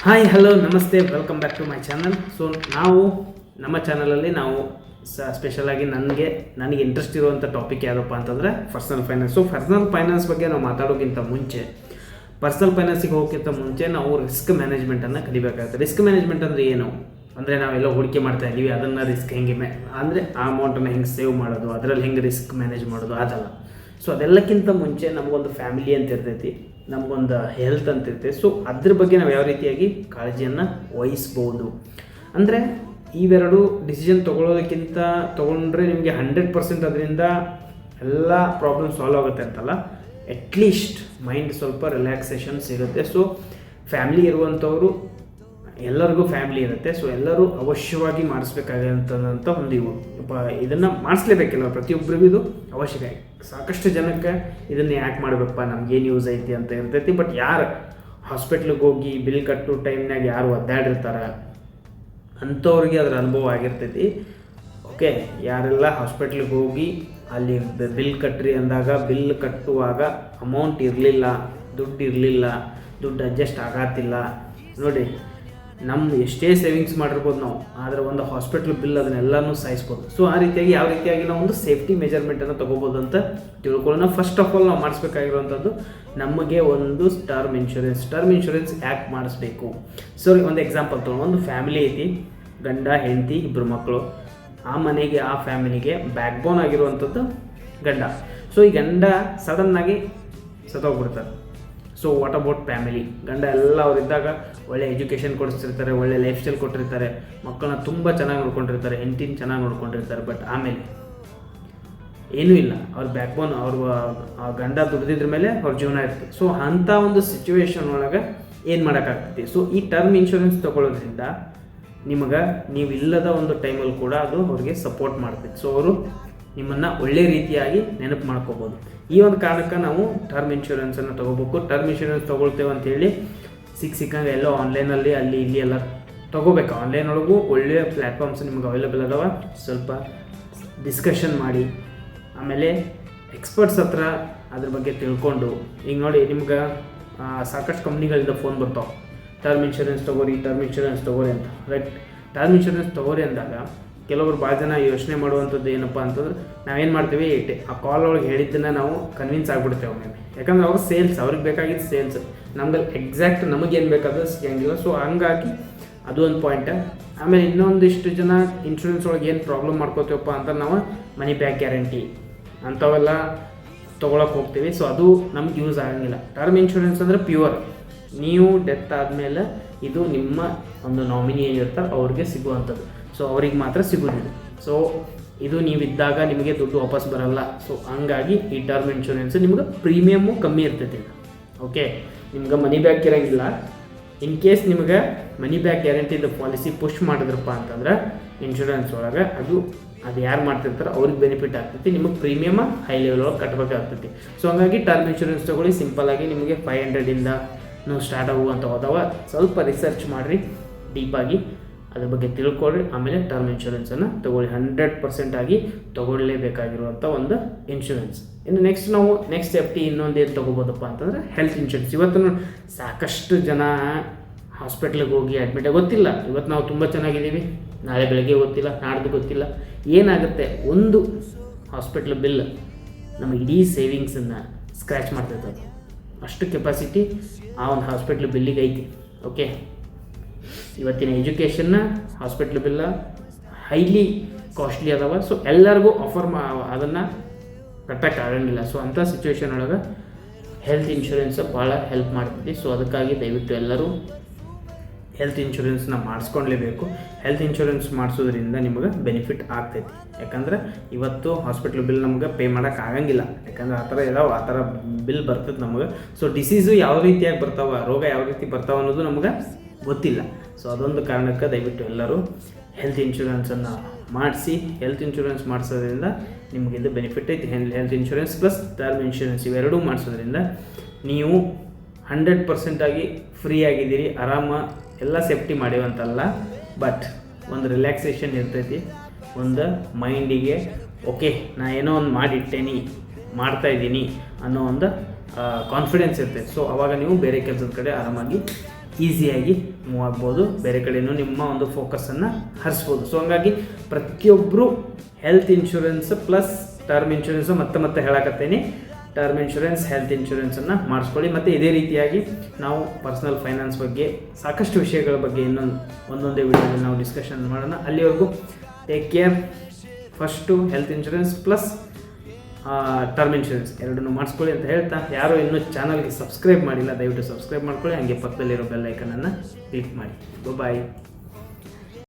Hi hello ನಮಸ್ತೆ welcome back to my channel. So ನಮ್ಮ ಚಾನಲಲ್ಲಿ ನಾವು ಸ್ಪೆಷಲಾಗಿ ನನಗೆ ಇಂಟ್ರೆಸ್ಟ್ ಇರುವಂಥ ಟಾಪಿಕ್ ಯಾವುದಪ್ಪ ಅಂತಂದರೆ personal finance. So personal finance ಬಗ್ಗೆ ನಾವು ಮಾತಾಡೋಕ್ಕಿಂತ ಮುಂಚೆ, ಪರ್ಸನಲ್ ಫೈನಾನ್ಸಿಗೆ ಹೋಗೋಕ್ಕಿಂತ ಮುಂಚೆ ನಾವು ರಿಸ್ಕ್ ಮ್ಯಾನೇಜ್ಮೆಂಟನ್ನು ಕಲಿಬೇಕಾಗುತ್ತೆ. ರಿಸ್ಕ್ ಮ್ಯಾನೇಜ್ಮೆಂಟ್ ಅಂದರೆ ಏನು ಅಂದರೆ, ನಾವೆಲ್ಲ ಹೂಡಿಕೆ ಮಾಡ್ತಾ ಇದ್ದೀವಿ, ಅದನ್ನು ರಿಸ್ಕ್ ಹೆಂಗೆ ಅಂದರೆ ಆ ಅಮೌಂಟನ್ನು ಹೆಂಗೆ ಸೇವ್ ಮಾಡೋದು, ಅದರಲ್ಲಿ ಹೆಂಗೆ ರಿಸ್ಕ್ ಮ್ಯಾನೇಜ್ ಮಾಡೋದು, ಅದಲ್ಲ. ಸೊ ಅದೆಲ್ಲಕ್ಕಿಂತ ಮುಂಚೆ ನಮಗೊಂದು ಫ್ಯಾಮಿಲಿ ಅಂತ ಇರ್ತೈತಿ, ನಮಗೊಂದು ಹೆಲ್ತ್ ಅಂತ ಇರ್ತೈತಿ. ಸೊ ಅದ್ರ ಬಗ್ಗೆ ನಾವು ಯಾವ ರೀತಿಯಾಗಿ ಕಾಳಜಿಯನ್ನು ವಹಿಸ್ಬೋದು ಅಂದರೆ, ಇವೆರಡು ಡಿಸಿಷನ್ ತೊಗೊಂಡ್ರೆ ನಿಮಗೆ 100% ಅದರಿಂದ ಎಲ್ಲ ಪ್ರಾಬ್ಲಮ್ ಸಾಲ್ವ್ ಆಗುತ್ತೆ ಅಂತಲ್ಲ, ಅಟ್ಲೀಸ್ಟ್ ಮೈಂಡ್ ಸ್ವಲ್ಪ ರಿಲ್ಯಾಕ್ಸೇಷನ್ ಸಿಗುತ್ತೆ. ಸೊ ಫ್ಯಾಮಿಲಿ ಇರುವಂಥವರು, ಎಲ್ಲರಿಗೂ ಫ್ಯಾಮಿಲಿ ಇರುತ್ತೆ. ಸೊ ಎಲ್ಲರೂ ಅವಶ್ಯವಾಗಿ ಮಾಡಿಸ್ಬೇಕಾದಂಥ ಒಂದು ಇದನ್ನು ಮಾಡಿಸ್ಲೇಬೇಕಿಲ್ಲ, ಪ್ರತಿಯೊಬ್ಬರಿಗೂ ಇದು ಅವಶ್ಯಕ. ಸಾಕಷ್ಟು ಜನಕ್ಕೆ ಇದನ್ನು ಯಾಕೆ ಮಾಡಬೇಕಪ್ಪ, ನಮ್ಗೇನು ಯೂಸ್ ಐತಿ ಅಂತ ಇರ್ತೈತಿ. ಬಟ್ ಯಾರು ಹಾಸ್ಪಿಟ್ಲಿಗೆ ಹೋಗಿ ಬಿಲ್ ಕಟ್ಟೋ ಟೈಮ್ನಾಗ ಯಾರು ಒದ್ದಾಡಿರ್ತಾರೆ ಅಂಥವ್ರಿಗೆ ಅದರ ಅನುಭವ ಆಗಿರ್ತೈತಿ. ಓಕೆ, ಯಾರೆಲ್ಲ ಹಾಸ್ಪಿಟ್ಲಿಗೆ ಹೋಗಿ ಅಲ್ಲಿ ಬಿಲ್ ಕಟ್ಟ್ರಿ ಅಂದಾಗ ಬಿಲ್ ಕಟ್ಟುವಾಗ ಅಮೌಂಟ್ ಇರಲಿಲ್ಲ, ದುಡ್ಡು ಅಡ್ಜಸ್ಟ್ ಆಗತ್ತಿಲ್ಲ ನೋಡಿ, ನಮ್ಮ ಎಷ್ಟೇ ಸೇವಿಂಗ್ಸ್ ಮಾಡಿರ್ಬೋದು ನಾವು, ಆದರೆ ಒಂದು ಹಾಸ್ಪಿಟ್ಲ್ ಬಿಲ್ ಅದನ್ನೆಲ್ಲನೂ ಸಾಯಿಸ್ಬೋದು. ಸೊ ಆ ರೀತಿಯಾಗಿ ಯಾವ ರೀತಿಯಾಗಿ ನಾವು ಒಂದು ಸೇಫ್ಟಿ ಮೆಜರ್ಮೆಂಟನ್ನು ತೊಗೋಬೋದು ಅಂತ ತಿಳ್ಕೊಳ್ಳೋಣ. ಫಸ್ಟ್ ಆಫ್ ಆಲ್ ನಾವು ಮಾಡಿಸ್ಬೇಕಾಗಿರುವಂಥದ್ದು, ನಮಗೆ ಒಂದು ಟರ್ಮ್ ಇನ್ಶೂರೆನ್ಸ್ ಯಾಕೆ ಮಾಡಿಸ್ಬೇಕು? ಸೊ ಒಂದು ಎಕ್ಸಾಂಪಲ್ ತೊಗೊಂಡು, ಒಂದು ಫ್ಯಾಮಿಲಿ ಐತಿ, ಗಂಡ ಹೆಂಡತಿ ಇಬ್ಬರು ಮಕ್ಕಳು. ಆ ಮನೆಗೆ, ಆ ಫ್ಯಾಮಿಲಿಗೆ ಬ್ಯಾಕ್ ಬೋನ್ ಆಗಿರುವಂಥದ್ದು ಗಂಡ. ಸೊ ಈ ಗಂಡ ಸಡನ್ನಾಗಿ ಸತ್ತೋಗ್ಬಿಡ್ತಾರೆ. So what about family? ಗಂಡ ಎಲ್ಲ ಅವರಿದ್ದಾಗ ಒಳ್ಳೆ ಎಜುಕೇಷನ್ ಕೊಡಿಸ್ತಿರ್ತಾರೆ, ಒಳ್ಳೆ ಲೈಫ್ ಸ್ಟೈಲ್ ಕೊಟ್ಟಿರ್ತಾರೆ, ಮಕ್ಕಳನ್ನ ತುಂಬ ಚೆನ್ನಾಗಿ ನೋಡ್ಕೊಂಡಿರ್ತಾರೆ, ಹೆಂಡತಿನ ಚೆನ್ನಾಗಿ ನೋಡ್ಕೊಂಡಿರ್ತಾರೆ. ಬಟ್ ಆಮೇಲೆ ಏನೂ ಇಲ್ಲ, ಅವ್ರ ಬ್ಯಾಕ್ ಬೋನ್ ಅವ್ರ ಗಂಡ ದುಡ್ದಿದ್ರ ಮೇಲೆ ಅವ್ರ ಜೀವನ ಇರ್ತದೆ. ಸೊ ಅಂಥ ಒಂದು ಸಿಚುವೇಶನ್ ಒಳಗೆ ಏನು ಮಾಡೋಕ್ಕಾಗ್ತೈತಿ? ಸೊ ಈ ಟರ್ಮ್ ಇನ್ಶೂರೆನ್ಸ್ ತೊಗೊಳ್ಳೋದ್ರಿಂದ ನೀವು ಇಲ್ಲದ ಒಂದು ಟೈಮಲ್ಲಿ ಕೂಡ ಅದು ಅವ್ರಿಗೆ ಸಪೋರ್ಟ್ ಮಾಡ್ತೈತಿ. ಸೊ ಅವರು ನಿಮ್ಮನ್ನು ಒಳ್ಳೆ ರೀತಿಯಾಗಿ ನೆನಪು ಮಾಡ್ಕೋಬೋದು. ಈ ಒಂದು ಕಾರಣಕ್ಕೆ ನಾವು ಟರ್ಮ್ ಇನ್ಶೂರೆನ್ಸನ್ನು ತೊಗೋಬೇಕು. ಟರ್ಮ್ ಇನ್ಶೂರೆನ್ಸ್ ತೊಗೊಳ್ತೇವೆ ಅಂತೇಳಿ ಸಿಕ್ಕಂಗೆ ಎಲ್ಲೋ ಆನ್ಲೈನಲ್ಲಿ ಅಲ್ಲಿ ಇಲ್ಲಿ ಎಲ್ಲ ತೊಗೋಬೇಕು. ಆನ್ಲೈನ್ ಒಳಗೂ ಒಳ್ಳೆಯ ಪ್ಲ್ಯಾಟ್ಫಾರ್ಮ್ಸ್ ನಿಮ್ಗೆ ಅವೈಲೇಬಲ್ ಅದಾವ. ಸ್ವಲ್ಪ ಡಿಸ್ಕಷನ್ ಮಾಡಿ, ಆಮೇಲೆ ಎಕ್ಸ್ಪರ್ಟ್ಸ್ ಹತ್ರ ಅದ್ರ ಬಗ್ಗೆ ತಿಳ್ಕೊಂಡು, ಈಗ ನೋಡಿ ನಿಮ್ಗೆ ಸಾಕಷ್ಟು ಕಂಪ್ನಿಗಳಿಂದ ಫೋನ್ ಬರ್ತಾವೆ, ಟರ್ಮ್ ಇನ್ಶೂರೆನ್ಸ್ ತೊಗೋರಿ ಅಂತ. ರೈಟ್, ಟರ್ಮ್ ಇನ್ಶೂರೆನ್ಸ್ ತೊಗೋರಿ ಅಂದಾಗ ಕೆಲವರು ಭಾಳ ಜನ ಯೋಚನೆ ಮಾಡುವಂಥದ್ದು ಏನಪ್ಪ ಅಂತಂದ್ರೆ, ನಾವೇನು ಮಾಡ್ತೀವಿ, ಆ ಕಾಲ್ ಒಳಗೆ ಹೇಳಿದ್ದನ್ನು ನಾವು ಕನ್ವಿನ್ಸ್ ಆಗಿಬಿಡ್ತೇವೆ ಒಮ್ಮೆ. ಯಾಕಂದ್ರೆ ಅವ್ರು ಸೇಲ್ಸ್, ಅವ್ರಿಗೆ ಬೇಕಾಗಿದ್ದು ಸೇಲ್ಸ್, ನಮ್ಗೆ ಎಕ್ಸಾಕ್ಟ್ ನಮಗೇನು ಬೇಕಾದ್ರೆ ಸಿಗಂಗಿಲ್ಲ. ಸೊ ಹಂಗಾಗಿ ಅದು ಒಂದು ಪಾಯಿಂಟ್. ಆಮೇಲೆ ಇನ್ನೊಂದಿಷ್ಟು ಜನ ಇನ್ಶೂರೆನ್ಸ್ ಒಳಗೆ ಏನು ಪ್ರಾಬ್ಲಮ್ ಮಾಡ್ಕೋತೀವಪ್ಪ ಅಂತ ನಾವು ಮನಿ ಬ್ಯಾಕ್ ಗ್ಯಾರಂಟಿ ಅಂಥವೆಲ್ಲ ತೊಗೊಳಕ್ಕೆ ಹೋಗ್ತೀವಿ. ಸೊ ಅದು ನಮ್ಗೆ ಯೂಸ್ ಆಗಂಗಿಲ್ಲ. ಟರ್ಮ್ ಇನ್ಶೂರೆನ್ಸ್ ಅಂದರೆ ಪ್ಯೂರ್, ನೀವು ಡೆತ್ ಆದಮೇಲೆ ಇದು ನಿಮ್ಮ ಒಂದು ನಾಮಿನಿ ಏನಿರ್ತಾರೆ ಅವ್ರಿಗೆ ಸಿಗುವಂಥದ್ದು. ಸೊ ಅವ್ರಿಗೆ ಮಾತ್ರ ಸಿಗೋದಿಲ್ಲ. ಸೊ ಇದು ನೀವಿದ್ದಾಗ ನಿಮಗೆ ದುಡ್ಡು ವಾಪಸ್ ಬರಲ್ಲ. ಸೊ ಹಂಗಾಗಿ ಈ ಟರ್ಮ್ ಇನ್ಶೂರೆನ್ಸ್ ನಿಮ್ಗೆ ಪ್ರೀಮಿಯಮ್ಮು ಕಮ್ಮಿ ಇರ್ತೈತಿ. ಓಕೆ, ನಿಮ್ಗೆ ಮನಿ ಬ್ಯಾಕ್ ಇರೋಂಗಿಲ್ಲ. ಇನ್ ಕೇಸ್ ನಿಮ್ಗೆ ಮನಿ ಬ್ಯಾಕ್ ಗ್ಯಾರಂಟಿದು ಪಾಲಿಸಿ ಪುಷ್ ಮಾಡಿದ್ರಪ್ಪ ಅಂತಂದ್ರೆ ಇನ್ಶೂರೆನ್ಸ್ ಒಳಗೆ ಅದು ಯಾರು ಮಾಡ್ತಿರ್ತಾರೆ ಅವ್ರಿಗೆ ಬೆನಿಫಿಟ್ ಆಗ್ತೈತಿ, ನಿಮಗೆ ಪ್ರೀಮಿಯಮ್ ಹೈ ಲೆವೆಲ್ ಒಳಗೆ ಕಟ್ಟಬೇಕಾಗ್ತೈತಿ. ಸೊ ಹಂಗಾಗಿ ಟರ್ಮ್ ಇನ್ಶೂರೆನ್ಸ್ ತೊಗೊಳ್ಳಿ. ಸಿಂಪಲ್ಲಾಗಿ ನಿಮಗೆ 500ಇಂದ ಸ್ಟಾರ್ಟ್ ಆಗುವಂಥ ಹೋದವ. ಸ್ವಲ್ಪ ರಿಸರ್ಚ್ ಮಾಡಿರಿ, ಡೀಪಾಗಿ ಅದ್ರ ಬಗ್ಗೆ ತಿಳ್ಕೊಳ್ರಿ, ಆಮೇಲೆ ಟರ್ಮ್ ಇನ್ಶೂರೆನ್ಸನ್ನು ತೊಗೊಳ್ಳಿ. 100% ಆಗಿ ತೊಗೊಳ್ಳೇಬೇಕಾಗಿರುವಂಥ ಒಂದು ಇನ್ಶೂರೆನ್ಸ್. ಇನ್ನು ನೆಕ್ಸ್ಟ್ ಸೇಫ್ಟಿ ಇನ್ನೊಂದು ಏನು ತೊಗೋಬೋದಪ್ಪ ಅಂತಂದರೆ ಹೆಲ್ತ್ ಇನ್ಶೂರೆನ್ಸ್. ಇವತ್ತು ಸಾಕಷ್ಟು ಜನ ಹಾಸ್ಪಿಟ್ಲಿಗೆ ಹೋಗಿ ಅಡ್ಮಿಟ್ ಗೊತ್ತಿಲ್ಲ, ಇವತ್ತು ನಾವು ತುಂಬ ಚೆನ್ನಾಗಿದ್ದೀವಿ, ನಾಳೆ ಬೆಳಗ್ಗೆ ಗೊತ್ತಿಲ್ಲ, ನಾಡ್ದು ಗೊತ್ತಿಲ್ಲ, ಏನಾಗುತ್ತೆ, ಒಂದು ಹಾಸ್ಪಿಟ್ಲ್ ಬಿಲ್ ನಮ್ಮ ಇಡೀ ಸೇವಿಂಗ್ಸನ್ನು ಸ್ಕ್ರ್ಯಾಚ್ ಮಾಡ್ತೈತೆ. ಅಷ್ಟು ಕೆಪಾಸಿಟಿ ಆ ಒಂದು ಹಾಸ್ಪಿಟ್ಲ್ ಬಿಲ್ಲಿಗೆ ಐತಿ. ಓಕೆ, ಇವತ್ತಿನ ಎಜುಕೇಷನ್ನ ಹಾಸ್ಪಿಟ್ಲ್ ಬಿಲ್ಲ ಹೈಲಿ ಕಾಸ್ಟ್ಲಿ ಅದಾವ. ಸೊ ಎಲ್ಲರಿಗೂ ಅದನ್ನು ಕಟ್ಟಕ್ಕೆ ಆಗಂಗಿಲ್ಲ. ಸೊ ಅಂಥ ಸಿಚುವೇಶನ್ ಒಳಗೆ ಹೆಲ್ತ್ ಇನ್ಶೂರೆನ್ಸ್ ಭಾಳ ಹೆಲ್ಪ್ ಮಾಡ್ತೈತಿ. ಸೊ ಅದಕ್ಕಾಗಿ ದಯವಿಟ್ಟು ಎಲ್ಲರೂ ಹೆಲ್ತ್ ಇನ್ಶೂರೆನ್ಸ್ನ ಮಾಡಿಸ್ಕೊಳ್ಲೇಬೇಕು. ಹೆಲ್ತ್ ಇನ್ಶೂರೆನ್ಸ್ ಮಾಡಿಸೋದ್ರಿಂದ ನಿಮಗೆ ಬೆನಿಫಿಟ್ ಆಗ್ತೈತಿ. ಯಾಕಂದ್ರೆ ಇವತ್ತು ಹಾಸ್ಪಿಟ್ಲ್ ಬಿಲ್ ನಮ್ಗೆ ಪೇ ಮಾಡೋಕ್ಕೆ ಆಗಂಗಿಲ್ಲ, ಯಾಕಂದ್ರೆ ಆ ಥರ ಬಿಲ್ ಬರ್ತದೆ ನಮಗೆ. ಸೊ ಡಿಸೀಸು ಯಾವ ರೀತಿಯಾಗಿ ಬರ್ತಾವೆ, ರೋಗ ಯಾವ ರೀತಿ ಬರ್ತಾವೆ ಅನ್ನೋದು ನಮ್ಗೆ ಗೊತ್ತಿಲ್ಲ. ಸೊ ಅದೊಂದು ಕಾರಣಕ್ಕೆ ದಯವಿಟ್ಟು ಎಲ್ಲರೂ ಹೆಲ್ತ್ ಇನ್ಶೂರೆನ್ಸನ್ನು ಮಾಡಿಸಿ. ಹೆಲ್ತ್ ಇನ್ಶೂರೆನ್ಸ್ ಮಾಡಿಸೋದ್ರಿಂದ ನಿಮಗಿದು ಬೆನಿಫಿಟ್ ಐತಿ. Health insurance plus term insurance ಇವೆರಡೂ ಮಾಡಿಸೋದ್ರಿಂದ ನೀವು 100% ಆಗಿ ಫ್ರೀ ಆಗಿದ್ದೀರಿ. ಆರಾಮ ಎಲ್ಲ ಸೇಫ್ಟಿ ಮಾಡಿವಂತಲ್ಲ, ಬಟ್ ಒಂದು ರಿಲ್ಯಾಕ್ಸೇಷನ್ ಇರ್ತೈತಿ, ಒಂದು ಮೈಂಡಿಗೆ ಓಕೆ ನಾ ಏನೋ ಒಂದು ಮಾಡ್ತಾಯಿದ್ದೀನಿ ಅನ್ನೋ ಒಂದು ಕಾನ್ಫಿಡೆನ್ಸ್ ಇರ್ತೈತೆ. ಸೊ ಆವಾಗ ನೀವು ಬೇರೆ ಕೆಲಸದ ಕಡೆ ಆರಾಮಾಗಿ ಈಸಿಯಾಗಿ ಮೂವ್ ಆಗ್ಬೋದು, ಬೇರೆ ಕಡೆಯೂ ನಿಮ್ಮ ಒಂದು ಫೋಕಸನ್ನು ಹರಿಸ್ಬೋದು. ಸೊ ಹಂಗಾಗಿ ಪ್ರತಿಯೊಬ್ಬರು health insurance plus term insurance ಮತ್ತೆ ಹೇಳಕತ್ತೇನೆ, ಟರ್ಮ್ ಇನ್ಶೂರೆನ್ಸ್ ಹೆಲ್ತ್ ಇನ್ಶೂರೆನ್ಸನ್ನು ಮಾಡಿಸ್ಕೊಳ್ಳಿ. ಮತ್ತು ಇದೇ ರೀತಿಯಾಗಿ ನಾವು ಪರ್ಸನಲ್ ಫೈನಾನ್ಸ್ ಬಗ್ಗೆ ಸಾಕಷ್ಟು ವಿಷಯಗಳ ಬಗ್ಗೆ ಒಂದೊಂದೇ ವಿಡಿಯೋದಲ್ಲಿ ನಾವು ಡಿಸ್ಕಷನ್ ಮಾಡೋಣ. ಅಲ್ಲಿವರೆಗೂ take care. First health insurance plus term insurance ಎರಡನ್ನೂ ಮಾಡಿಸ್ಕೊಳ್ಳಿ ಅಂತ ಹೇಳ್ತಾ, ಯಾರು ಇನ್ನೂ ಚಾನಲ್ಗೆ ಸಬ್ಸ್ಕ್ರೈಬ್ ಮಾಡಿಲ್ಲ ದಯವಿಟ್ಟು ಸಬ್ಸ್ಕ್ರೈಬ್ ಮಾಡ್ಕೊಳ್ಳಿ. ಹಾಗೆ ಪಕ್ಕದಲ್ಲಿರೋ ಬೆಲ್ ಐಕನನ್ನು ಕ್ಲಿಕ್ ಮಾಡಿ. ಬಾಯ್.